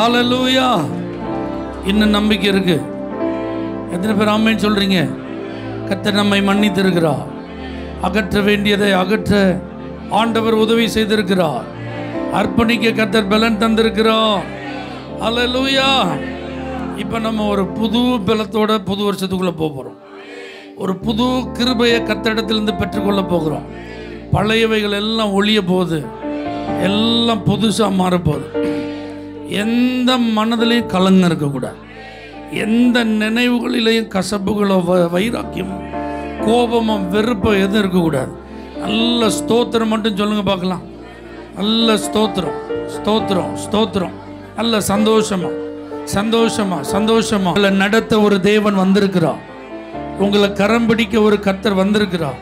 ஹல்லேலூயா. இன்னும் நம்பிக்கை இருக்கு. எத்தனை பேர் ஆமென் சொல்றீங்க? கர்த்தர் நம்மை மன்னித்திருக்கிறார். அகற்ற வேண்டியதை அகற்ற ஆண்டவர் உதவி செய்திருக்கிறார். அர்ப்பணிக்க கர்த்தர் பலன் தந்திருக்கிறார். ஹல்லேலூயா. இப்போ நம்ம ஒரு புது பலத்தோட புது வருஷத்துக்குள்ளே போகிறோம். ஒரு புது கிருபையை கர்த்தரிடத்திலிருந்து பெற்றுக்கொள்ள போகிறோம். பழையவைகள் எல்லாம் ஒழிய போகுது, எல்லாம் புதுசாக மாறப்போகுது. எந்த மனதிலையும் கலங்க இருக்கக்கூடாது. எந்த நினைவுகளிலையும் கசப்புகளோ வைராக்கியம் கோபமும் வெறுப்போ எதுவும் இருக்கக்கூடாது. நல்ல ஸ்தோத்திரம் மட்டும் சொல்லுங்க பார்க்கலாம். நல்ல ஸ்தோத்திரம் ஸ்தோத்திரம் ஸ்தோத்திரம். நல்ல சந்தோஷமா சந்தோஷமா சந்தோஷமா நடத்த ஒரு தேவன் வந்திருக்கிறார். உங்களை கரம் பிடிக்க ஒரு கர்த்தர் வந்திருக்கிறார்.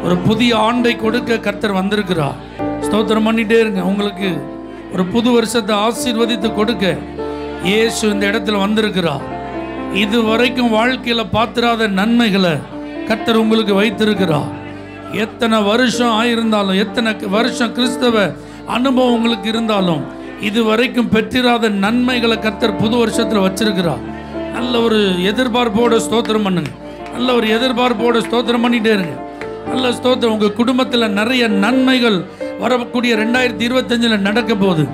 ஒரு புதிய ஆண்டை கொடுக்க கர்த்தர் வந்திருக்கிறார். ஸ்தோத்திரம் பண்ணிட்டே இருங்க. உங்களுக்கு ஒரு புது வருஷத்தை ஆசீர்வதித்து கொடுக்க இயேசு இந்த இடத்துல வந்திருக்கிறார். இது வரைக்கும் வாழ்க்கையில் பார்த்திராத நன்மைகளை கர்த்தர் உங்களுக்கு வைத்திருக்கிறார். எத்தனை வருஷம் ஆயிருந்தாலும், எத்தனை வருஷம் கிறிஸ்தவ அனுபவம் உங்களுக்கு இருந்தாலும், இது வரைக்கும் பெற்றிராத நன்மைகளை கர்த்தர் புது வருஷத்தில் வச்சிருக்கிறார். நல்ல ஒரு எதிர்பார்ப்போட ஸ்தோத்திரம் பண்ணுங்க. நல்ல ஒரு எதிர்பார்ப்போட ஸ்தோத்திரம் பண்ணிட்டே இருங்க. நல்ல ஸ்தோத்திரம். உங்கள் குடும்பத்தில் நிறைய நன்மைகள் வரக்கூடிய 2025 நடக்க போகுது.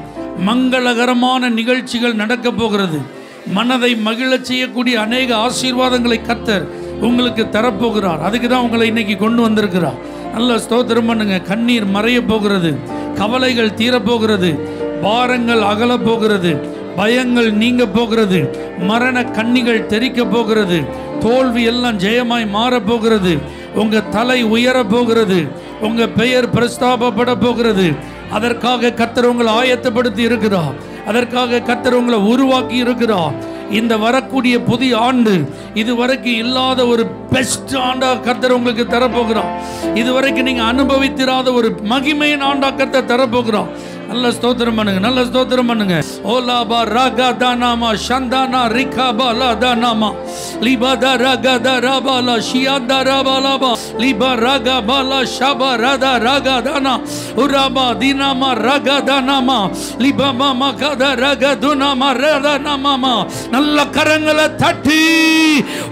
மங்களகரமான நிகழ்ச்சிகள் நடக்க போகிறது. மனதை மகிழச் செய்யக்கூடிய அநேக ஆசீர்வாதங்களை கர்த்தர் உங்களுக்கு தரப்போகிறார். அதுக்கு தான் உங்களை இன்னைக்கு கொண்டு வந்திருக்கிறார். நல்ல ஸ்தோத்திரம் பண்ணுங்க. கண்ணீர் மறைய போகிறது, கவலைகள் தீரப்போகிறது, பாரங்கள் அகல போகிறது, பயங்கள் நீங்க போகிறது, மரண கண்ணிகள் தெரிக்க போகிறது, தோல்வி எல்லாம் ஜெயமாய் மாறப்போகிறது, உங்க தலை உயர போகிறது, உங்க பெயர் பிரஸ்தாபப்பட போகிறது. அதற்காக கர்த்தர் உங்களை ஆயத்தப்படுத்தி இருக்கிறார். அதற்காக கர்த்தர் உங்களை உருவாக்கி இருக்கிறார். இந்த வரக்கூடிய புதிய ஆண்டு இதுவரைக்கும் இல்லாத ஒரு பெஸ்ட் ஆண்டா கர்த்தர் உங்களுக்கு தரப்போகிறார். இதுவரைக்கும் நீங்க அனுபவித்திராத ஒரு மகிமையின் ஆண்டா கர்த்தர் தரப்போகிறார். நல்ல ஸ்தோத்திரம் பண்ணுங்க. நல்ல ஸ்தோத்திரம் பண்ணுங்க. ஓலாபா ராகதானாமா சந்தானா ரிகாபா லாதானாமா லிபாதா ராகதாராபாலா ஷியாதாராபாலாபா லிபா ராகபாலா ஷபா ராதா ராகதானா உராபா தினாமா ராகதானாமா லிபாமா மகதா ராகதுனாமா ராதானாமா. நல்ல கரங்களை தட்டி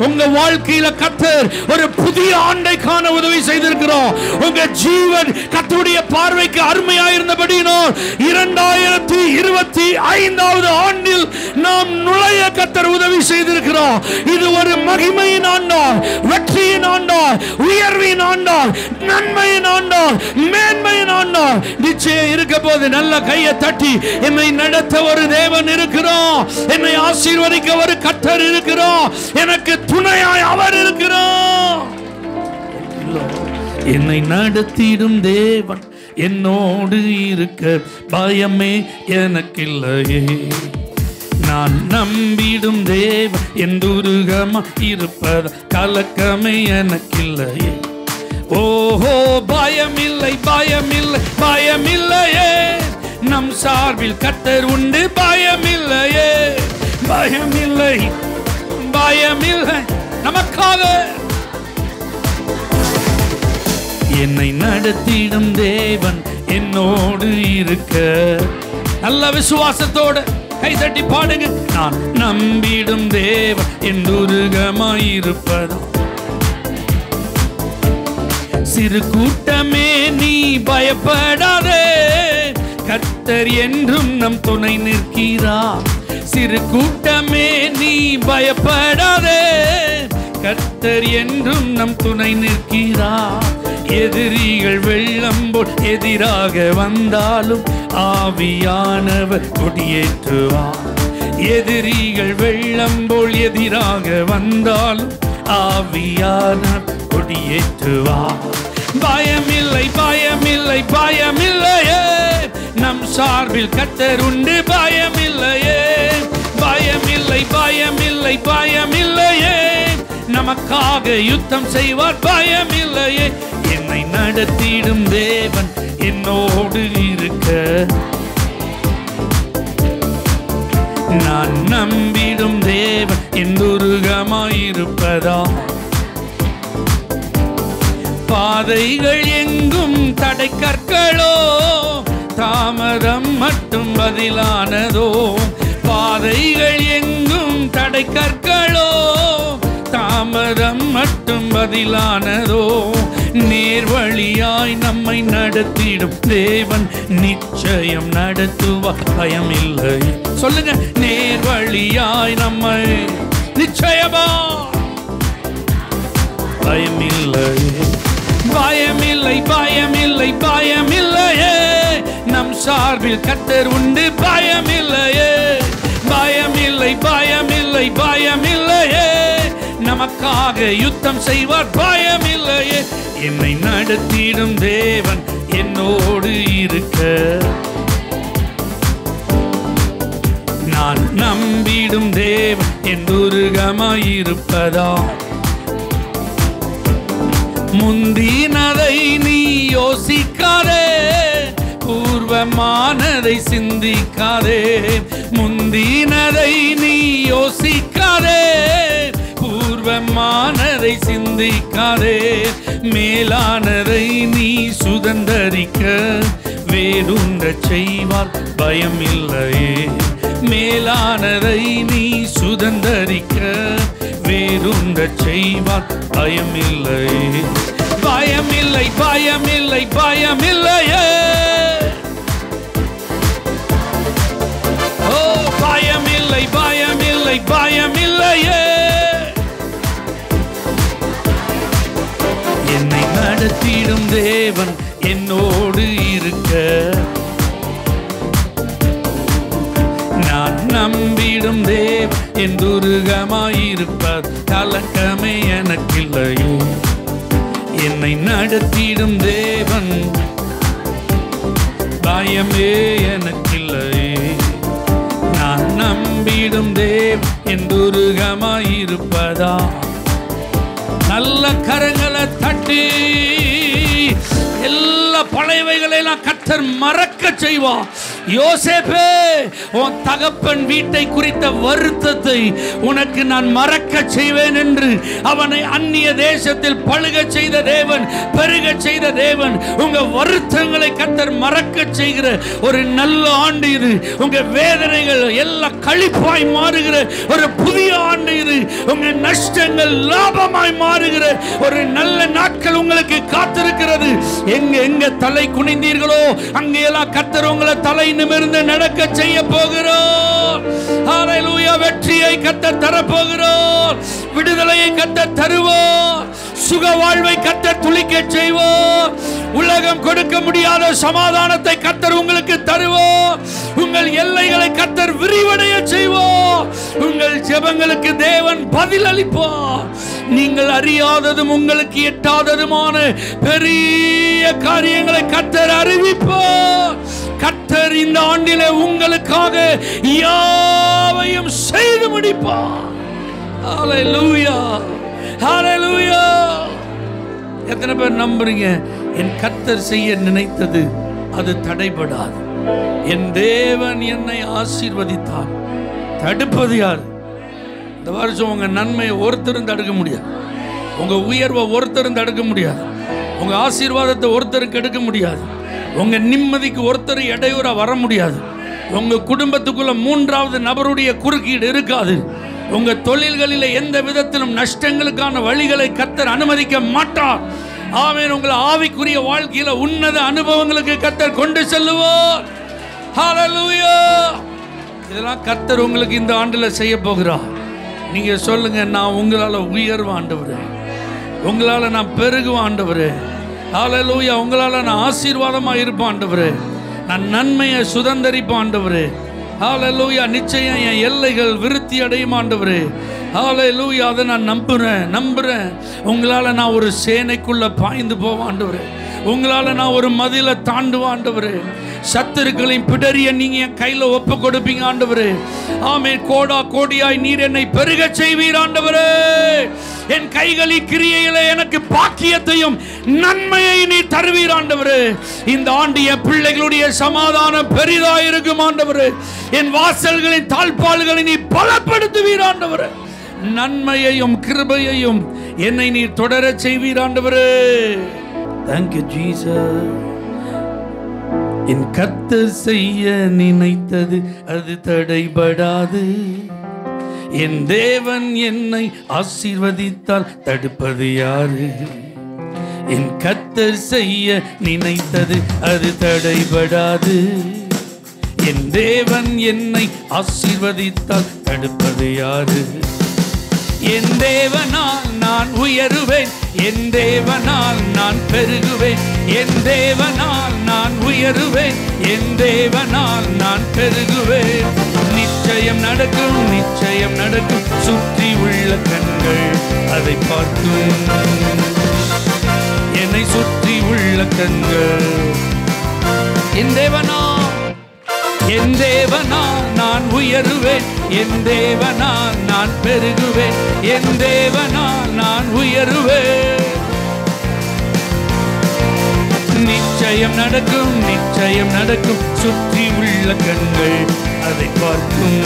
உங்க வாழ்க்கையில கர்த்தர் ஒரு புதிய ஆண்டை காண உதவி செய்திருக்கிறோம். உங்க ஜீவன் கர்த்தருடைய பார்வைக்கு அருமையாயிருந்தபடியினால் 2025 ஆண்டில் நாம் நுழைய கர்த்தர் உதவி செய்திருக்கிறோம். இது ஒரு மகிமையின் ஆண்டால், வெற்றியின் ஆண்டால், உயர்வின் ஆண்டால், நன்மையின் ஆண்டால், மேன்மையின் ஆண்டால் நிச்சயம் இருக்க போது. நல்ல கையை தட்டி என்னை நடத்த ஒரு தேவன் இருக்கிறோம், என்னை ஆசீர்வதிக்க ஒரு கர்த்தர் இருக்கிறோம், எனக்கு துணையாய் அவர் இருக்கிறோம். என்னை நடத்திடும் தேவன் என்னோடு இருக்க பயமே எனக்கில்லையே. நான் நம்பிடும் தேவன் என் துருகமா இருப்பத கலக்கமே எனக்கில்லையே. ஓஹோ பயமில்லை பயமில்லை பயமில்லையே, நம் சார்பில் கர்த்தர் உண்டு. பயமில்லையே பயமில்லை பயமில்லை நமக்காக. என்னை நடத்திடும் தேவன் என்னோடு இருக்க. நல்ல விசுவாசத்தோட கை தட்டி பாடுங்க. நான் நம்பிடும் தேவன் என் துருகமாயிருப்பதா. சிறு கூட்டமே நீ பயப்படாதே, கர்த்தர் என்றும் நம் துணை நிற்கிறார். சிறு கூட்டமே நீ பயப்படாதே, கர்த்தர் என்றும் நம் துணை நிற்கிறார். எதிரிகள் வெள்ளம் போல் எதிராக வந்தாலும் ஆவியானவர் கொடியேற்றுவார். எதிரிகள் வெள்ளம் போல் எதிராக வந்தாலும் ஆவியானவர் கொடியேற்றுவார். பயமில்லை பயமில்லை பயமில்லையே, நம் சார்பில் கர்த்தர் உண்டு. பயமில்லையே பயமில்லை பயமில்லை பயமில்லையே, நமக்காக யுத்தம் செய்வார். பயமில்லையே என்னை நடத்திடும் தேவன் என்னோடு இருக்க. நான் நம்பிடும் தேவன் என் துருகமாயிருப்பதா. பாதைகள் எங்கும் தடை கற்களோ, தாமதம் மட்டும் பதிலானதோ. பாதைகள் எங்கும் தடை கற்களோ, தாமதம் மட்டும் பதிலானதோ. நேர்வழியாய் நம்மை நடத்திடும் தேவன் நிச்சயம் நடத்துவார், பயம் இல்லை. சொல்லுங்க, நேர்வழியாய் நம்மை நிச்சயமா, பயமில்லை, பயமில்லை, பயமில்லை, பயமில்லையே. நம் சார்பில் கர்த்தர் உண்டு, பயமில்லையே, பயமில்லை, பயமில்லை, பயமில்லையே. நமக்காக யுத்தம் செய்வார், பயமில்லையே. என்னை நடத்திடும் தேவன் என்னோடு இருக்க, நான் நம்பிடும் தேவன் என் துருகமாயிருப்பதா. முந்தினதை நீ யோசிக்காதே, பூர்வமானதை சிந்திக்காதே. முந்தினதை நீ யோசிக்காதே, பூர்வமானதை சிந்திக்காதே. மேலானதை நீ சுதந்தரிக்க வேறுண்ட செய்வார், பயமில்லையே. மேலானதை நீ சுதந்தரிக்க வேறுண்ட செய்வார், பயமில்லையே. பயமில்லை, பயமில்லை, பயமில்லையே. ஓ, பயமில்லை, பயமில்லை, பயமில்லையே. என்னை நடத்திடும் தேவன் என்னோடு இருக்க, நான் நம்பிடும் தேவன் என் துருகமாயிருப்பார், கலக்கமே எனக்கில்லையே. என்னை நடத்திடும் தேவன், பயமே எனக்கில்லையே. நான் நம்பிடும் தேவன் என் துருகமாயிருப்பதா. நல்ல கரங்களை தட்டி எல்லா பழையவைகளை கர்த்தர் மறக்க செய்வார். யோசேப்பே, உன் தகப்பன் வீட்டை குறித்த வருத்தத்தை உனக்கு நான் மறக்க செய்வேன் என்று அவனை அந்நிய தேசத்தில் பழுக செய்த தேவன், பெருக செய்த தேவன், உங்க வருத்தங்களை கர்த்தர் மறக்க செய்கிற ஒரு நல்ல ஆண்டு இது. உங்க வேதனைகள் எல்லாம் களிப்பாய் மாறுகிற ஒரு புதிய ஆண்டு இது. உங்க நஷ்டங்கள் லாபமாய் மாறுகிற ஒரு நல்ல நாட்கள் உங்களுக்கு காத்திருக்கிறது. எங்க எங்க தலை குனிந்தீர்களோ அங்கெல்லாம் கர்த்தர் உங்களை தலை நிமிர்ந்து நடக்க செய்ய போகிறார். ஹல்லேலூயா. வெற்றியை கர்த்தர் தர போகிறார், விடுதலையை கர்த்தர் தருவார், சுக வாழ்வை கர்த்தர் துளிக்க செய்வார். உலகம் கொடுக்க முடியாத சமாதானத்தை கர்த்தர் உங்களுக்கு தருவார். உங்கள் எல்லைகளை கர்த்தர் விரிவடைய செய்வார். உங்கள் ஜெபங்களுக்கு தேவன் பதில் அளிப்பார். நீங்கள் அறியாததும் உங்களுக்கு எட்டாததுமான பெரிய காரியங்களை கர்த்தர் அறிவிப்பார். கர்த்தர் இந்த ஆண்டிலே உங்களுக்காக யாவையும் செய்து முடிப்பார். ஹல்லேலூயா, ஹல்லேலூயா. எத்தனை பேர் நம்புறீங்க? என் கர்த்தர் செய்ய நினைத்தது அது தடைபடாது. என் தேவன் என்னை ஆசீர்வதித்தார். தடுப்பது யார்? இந்த வருஷம் உங்க நன்மையை ஒருத்தரும் தடுக்க முடியாது. உங்க உயர்வை ஒருத்தரும் தடுக்க முடியாது. உங்க ஆசீர்வாதத்தை ஒருத்தருக்கு எடுக்க முடியாது. உங்க நிம்மதிக்கு ஒருத்தர் இடையூறா வர முடியாது. உங்க குடும்பத்துக்குள்ள மூன்றாவது நபருடைய குறுக்கீடு இருக்காது. உங்க தொழில்களில் எந்த விதத்திலும் நஷ்டங்களுக்கான வழிகளை கர்த்தர் அனுமதிக்க மாட்டார். ஆமென். உங்களை ஆவிக்குரிய வாழ்க்கையில உன்னத அனுபவங்களுக்கு கர்த்தர் கொண்டு செல்லுவார். ஹல்லேலூயா. இதெல்லாம் கர்த்தர் உங்களுக்கு இந்த ஆண்டுல செய்ய போகிறார். நீங்க சொல்லுங்க, நான் உங்களால உயர்வு ஆண்டவரே, உங்களால நான் பெருகு ஆண்டவரே. ஹல்லேலூயா. உங்களால நான் ஆசீர்வாதமா இருப்பேன் ஆண்டவரே, நான் நன்மையை சுதந்தரிப்பேன் ஆண்டவரே. ஹல்லேலூயா. நிச்சயம் என் எல்லைகள் விருத்தி அடையும் ஆண்டவரே. ஹல்லேலூயா. அதை நான் நம்புறேன். உங்களால நான் ஒரு சேனைக்குள்ள பாய்ந்து போவேன் ஆண்டவரே. உங்களால நான் ஒரு மதிலை தாண்டுவேன் ஆண்டவரே. சத்துருக்களின் பிடரிய நீங்க என் கையில ஒப்பு கொடுப்பீங்க ஆண்டவரே. ஆமென். கோடா கோடியாய் நீர் என்னை பெருக செய்வீர் ஆண்டவரே. என் கைகளின் கிரியையிலே எனக்கு பாக்கியத்தையும் நன்மையை நீ தருவீர் ஆண்டவரே. இந்த ஆண்டு என் பிள்ளைகளுடைய சமாதானம் பெரிதாய் இருக்கும் ஆண்டவரே. என் வாசல்களின் தாழ்பால்களை நீ பலப்படுத்துவீர் ஆண்டவரே. நன்மையையும் கிருபையையும் என்னை நீ தொடர செய்வீர் ஆண்டவரே. Thank you Jesus. என் கர்த்தர் செய்ய நினைத்தது அது தடைபடாது. என் தேவன் என்னை ஆசீர்வதித்தால் தடுப்பது யாரு? என் கர்த்தர் செய்ய நினைத்தது அது தடைபடாது. என் தேவன் என்னை ஆசீர்வதித்தால் தடுப்பது யாரு? என் தேவனால் நான் உயருவேன், என் தேவனால் நான் பெருகுவேன், என் தேவனால் நான் உயருவேன், என் தேவனால் நான் பெருகுவேன். நிச்சயம் நடக்கும், நிச்சயம் நடக்கும், சுற்றி உள்ள கண்கள் அதை பார்க்கும். என்னை சுற்றி உள்ள கண்கள் என் தேவனால், என் தேவனால் நான் உயருவேன், என் தேவனால் நான் பெருகுவேன், என் தேவனால் நான் உயருவேன். நிச்சயம் நடக்கும், நிச்சயம் நடக்கும், சுற்றி உள்ள கண்கள் அதை பார்க்கும்.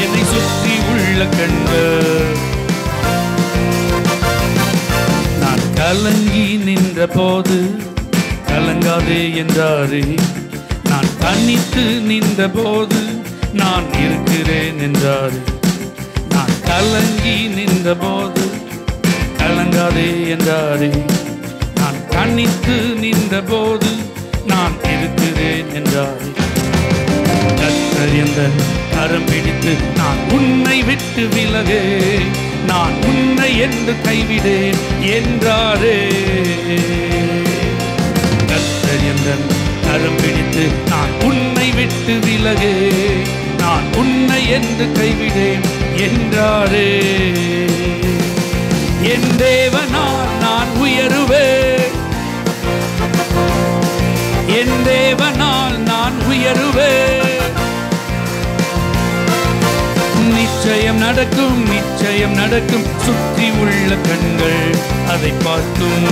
என்னை சுற்றி உள்ள கண்கள். நான் கலங்கி நின்ற போது கலங்காதே என்றாரே, நான் தனித்து நின்ற போது நான் இருக்கிறேன் என்றாரே. நான் கலங்கி நின்ற போது கலங்காதே என்றாரே, நான் தனித்து நின்ற போது நான் இருக்கிறேன் என்றாரே. கர்த்தர் எந்தன் கரம் பிடித்து நான் உன்னை விட்டு விலகே, நான் உன்னை என்று கைவிடேன் என்றாரே. கர்த்தர் எந்தன் கரம் பிடித்து நான் உன்னை விட்டு விலகே, நான் உன்னை என்று கைவிடேன் என்றாரே. என் தேவனால் நான் உயருவேன், என் தேவனால் நான் உயருவேன். நிச்சயம் நடக்கும், நிச்சயம் நடக்கும், சுற்றி உள்ள கண்கள் அதை பார்க்கும்.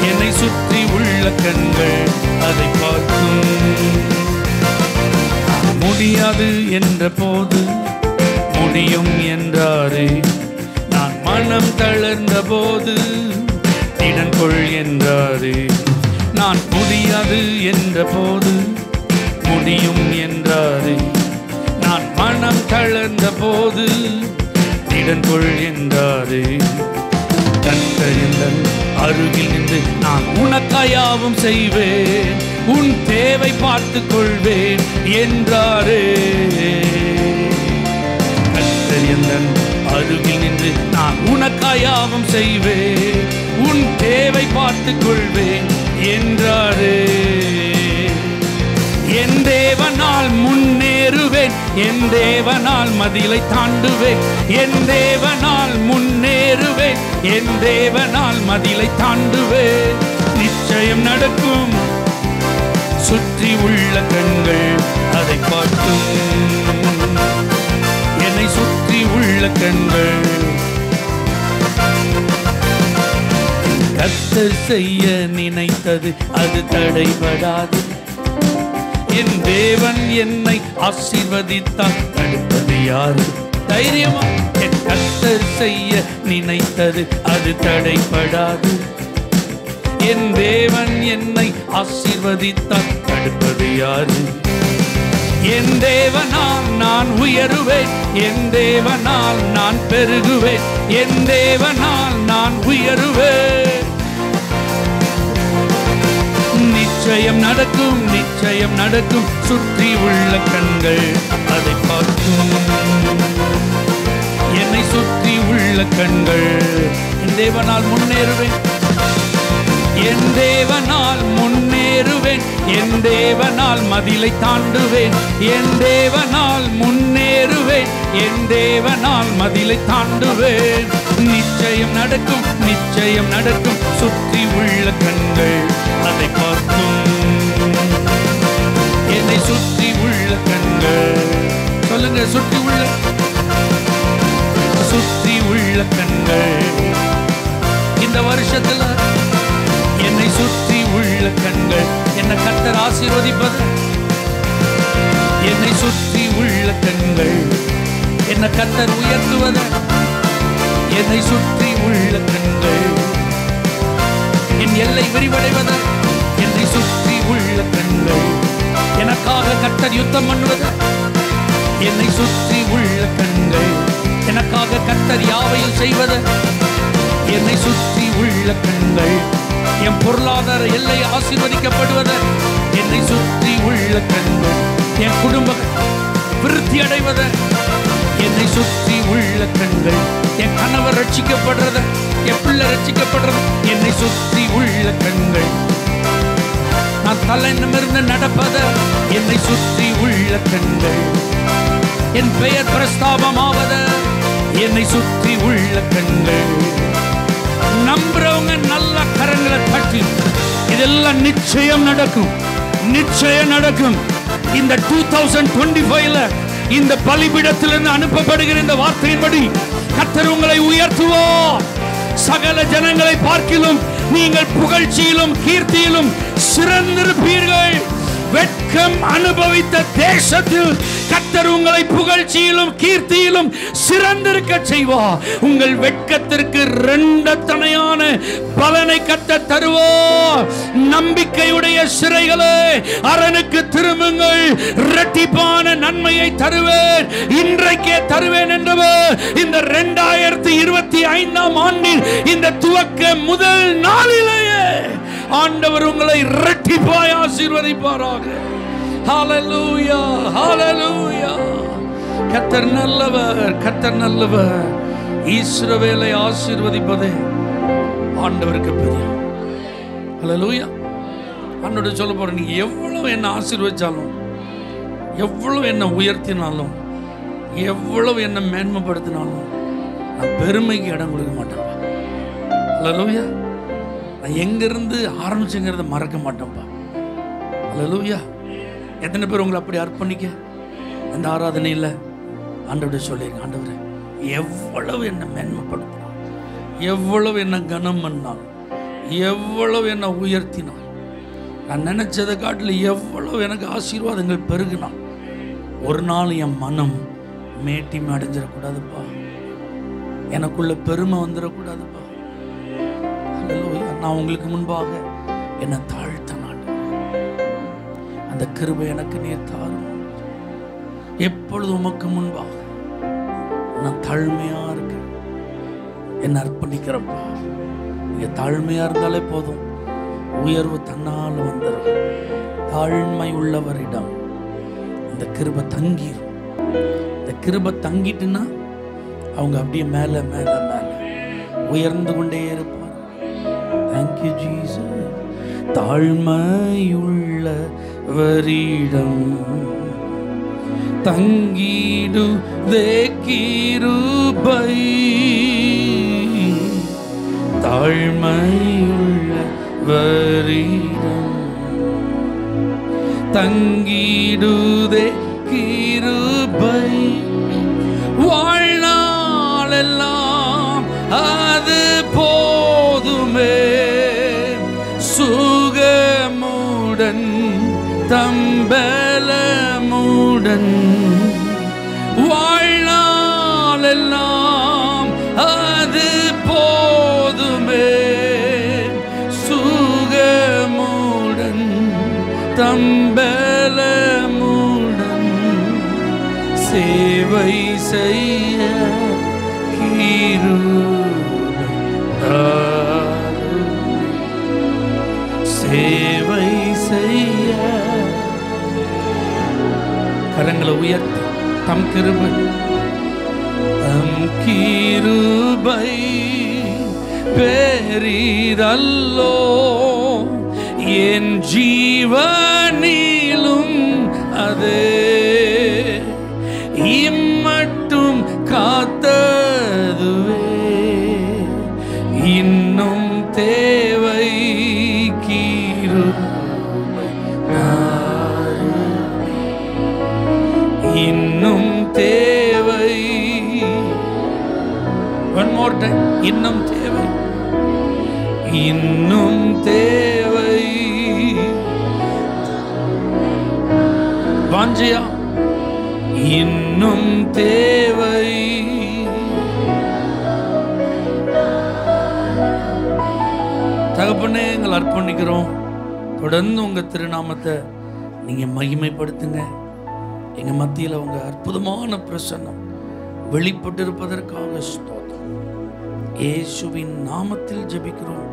என்னை சுற்றி உள்ள கண்கள் அதை பார்க்கும். முடியாது என்ற போது முடியும் என்றாரே, நான் மனம் தளர்ந்த போது திடன் கொள் என்றாரே. நான் முடியாது என்ற போது முடியும் என்றாரே, நான் மனம் தளர்ந்த போது திடன் கொள் என்றாரே. கர்த்தர் அருகில் நின்று நான் உனக்காயாவும் செய்வேன், உன் தேவை பார்த்துக் கொள்வேன் என்றாரே. கர்த்தர் அருகில் நின்று நான் உனக்காயாவும் செய்வேன், உன் தேவை பார்த்துக் கொள்வேன் என்றாரே. என் தேவனால் முன்னேறுவேன், என் தேவனால் மதிலை தாண்டுவேன், என் தேவனால் முன்னேறுவேன், என் தேவனால் மதிலை தாண்டுவேன். நிச்சயம் நடக்கும், சுற்றி உள்ள கண்கள் அதை பார்க்கும். என்னை சுற்றி உள்ள கண்கள். கர்த்தர் செய்ய நினைத்தது அது தடைபடாது. என் தேவன் என்னை ஆசீர்வதித்தால் தடுப்பது யாரு? தைரியமா என் கர்த்தர் செய்ய நினைத்தது அது தடைபடாது. என் தேவன் என்னை ஆசீர்வதித்தால் தடுப்பது யாரு? என் தேவனால் நான் உயருவேன், என் தேவனால் நான் பெருகுவேன், என் தேவனால் நான் உயருவேன். நிச்சயம் நடக்கும், நிச்சயம் நடக்கும், சுற்றி உள்ள கண்கள் அதை பார்க்கும். என்னை சுற்றி உள்ள கண்கள். என் தேவனால் முன்னேறுவேன், என் தேவனால் முன்னேறுவேன், என் தேவனால் மதிலை தாண்டுவேன், என் தேவனால் முன்னேறுவேன், என் தேவனால் மதிலை தாண்டுவேன். நிச்சயம் நடக்கும், நிச்சயம் நடக்கும், சுற்றி உள்ள கண்கள் அதை பார்க்கும். என்னை சுற்றி உள்ள கண்கள். சொல்லுங்க, சுற்றி உள்ள, சுற்றி உள்ள கண்கள். இந்த வருஷத்துல என்னை சுற்றி உள்ள கண்கள். என்னை கர்த்தர் ஆசீர்வதிப்பது, என்னை சுற்றி உள்ள கண்கள். என்னை கர்த்தர் உயர்த்துவது, என்னை சுற்றி உள்ள கண்கள். என் எல்லை விரிவடைவது, என்னை சுற்றி உள்ள கண்கள் எனக்காக கர்த்தர் யுத்தம் பண்ணுவது, என்னை சுற்றி உள்ள கண்கள் எனக்காக கர்த்தர் யாவையும் செய்வது, என்னை சுற்றி உள்ள கண்கள் என் பொருளாதார எல்லை ஆசீர்வதிக்கப்படுவது, என்னை சுற்றி உள்ள கண்கள் என் குடும்பம் விருத்தி அடைவது, என்னை சுற்றி உள்ள கண்கள் என் கணவர் ரட்சிக்கப்படுறது, என் பிள்ளை ரட்சிக்கப்படுறது, என்னை சுற்றி உள்ள கண்கள் நான் தலை நிமிர்ந்து நடப்பது, என்னை சுற்றி உள்ள கண்கள் என் பெயர் பிரஸ்தாபமாவது, என்னை சுற்றி உள்ள கண்கள். நம்புறவங்க நல்ல கரங்களை தட்டி இதெல்லாம் நிச்சயம் நடக்கும், நிச்சயம் நடக்கும். இந்த 2025ல இந்த பலிபீடத்திலிருந்து அனுப்பப்படுகிற இந்த வார்த்தையின்படி கர்த்தர் உங்களை உயர்த்துவார். சகல ஜனங்களை பார்க்கிலும் நீங்கள் புகழ்ச்சியிலும் கீர்த்தியிலும் சிறந்திருப்பீர்கள். வெட்கம் அனுபவித்த தேசத்தில் கர்த்தர் உங்களை புகழ்ச்சியிலும் கீர்த்தியிலும் சிறந்திருக்க செய்வார். உங்கள் வெட்கத்திற்கு இரண்டத்தனையான பலனை கர்த்தர் தருவார். நம்பிக்கையுடைய சிறைகளே அரணுக்கு திரும்புங்கள், இரட்டிப்பான நன்மையை தருவேன், இன்றைக்கே தருவேன் என்றவர் இந்த 2025ஆம் ஆண்டின் இந்த துவக்க முதல் நாளிலேயே ஆண்டவர் உங்களை இரட்டிப்பாய் ஆசீர்வதிப்பாராக. ஹல்லேலூயா, ஹல்லேலூயா. கர்த்தர் நல்லவர், கர்த்தர் நல்லவர். இஸ்ரவேலை ஆசீர்வதிப்பதே ஆண்டவருக்கு பிரியம். ஹல்லேலூயா. ஆண்டவரே சொல்ல போறேன், நீங்க எவ்வளவு என்ன ஆசீர்வதிச்சாலும், எவ்வளவு என்ன உயர்த்தினாலும், எவ்வளவு என்ன மேன்மைப்படுத்தினாலும் நான் பெருமைக்கு இடம் கொடுக்க மாட்டேன். ஹல்லேலூயா. நான் எங்கிருந்து ஆரம்பிச்சுங்கிறத மறக்க மாட்டேன்ப்பா. ஹல்லேலூயா. எத்தனை பேர் உங்களை அப்படி அர்ப்பணிக்க அந்த ஆராதனையில் ஆண்டவரே சொல்லிருங்க, ஆண்டவரே எவ்வளவு என்ன மேன்மைப்படுத்தினாலும், எவ்வளவு என்ன கனம் பண்ணாலும், எவ்வளவு என்ன உயர்த்தினாலும், நான் நினைச்சதை காட்டில் எவ்வளவு எனக்கு ஆசீர்வாதங்கள் பெருகினான், ஒரு நாள் என் மனம் மேட்டிமை அடைஞ்சிடக்கூடாதுப்பா, எனக்குள்ள பெருமை வந்துடக்கூடாதுப்பா. நான் உங்களுக்கு முன்பாக என்னை தாழ்த்த அந்த கிருபை எனக்கு நீர் தாரும். எப்பொழுது உமக்கு முன்பாக நான் தாழ்மையா இருக்கு, என்ன அர்ப்பணிக்கிறப்பா. நீங்க தாழ்மையா இருந்தாலே போதும், உயர்வு தன்னால் வந்துடும். தாழ்மை உள்ளவரிடம் இந்த கிருபை தங்கிடும். இந்த கிருபை தங்கிட்டுன்னா அவங்க அப்படியே மேல மேல மேல உயர்ந்து கொண்டே இருப்பார். Thank you Jesus. தாழ்மையுள்ளவரிடம் தங்கிடுதே கிருபை, தாழ்மையுள்ளவரிடம் தங்கிடுதே கிருபை, வாழ்நாளெல்லாம் அது போதுமே, சுகமுடன் தம்பலமுடன் வாழ்நாளெல்லாம் அது போதுமே, சுகமுடன் தம்பலமுடன் சேவை செய்ய கிருபை தாரும், சேவை செய்ய. கரங்களை உயர்த்தி தம் கிருபை, தம் கிருபை பெரிதல்லோ, என் ஜீவனிலும் அதே இம்மட்டும் காத்ததுவே, இன்னும் தேவை கிருபை தாரும், இன்னும் தேவை. one more time, இன்னும் தேவை, இன்னும் தேவை. வாஞ்சியா இன்னும் தேவை. தகப்பனே எங்களை அர்ப்பணிக்கிறோம். தொடர்ந்து உங்கள் திருநாமத்தை நீங்கள் மகிமைப்படுத்துங்க. எங்கள் மத்தியில் உங்கள் அற்புதமான பிரசன்னம் வெளிப்பட்டு இருப்பதற்காக ஸ்தோத்திரம். இயேசுவின் நாமத்தில் ஜெபிக்கிறோம்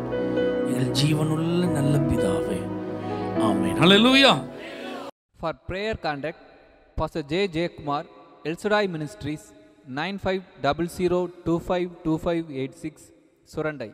எங்கள் ஜீவனுள்ள நல்ல பிதாவே, ஆமென். ஹல்லேலூயா. For prayer contact, Pastor J. Kumar, El Shaddai Ministries, 9500252586, Surandai.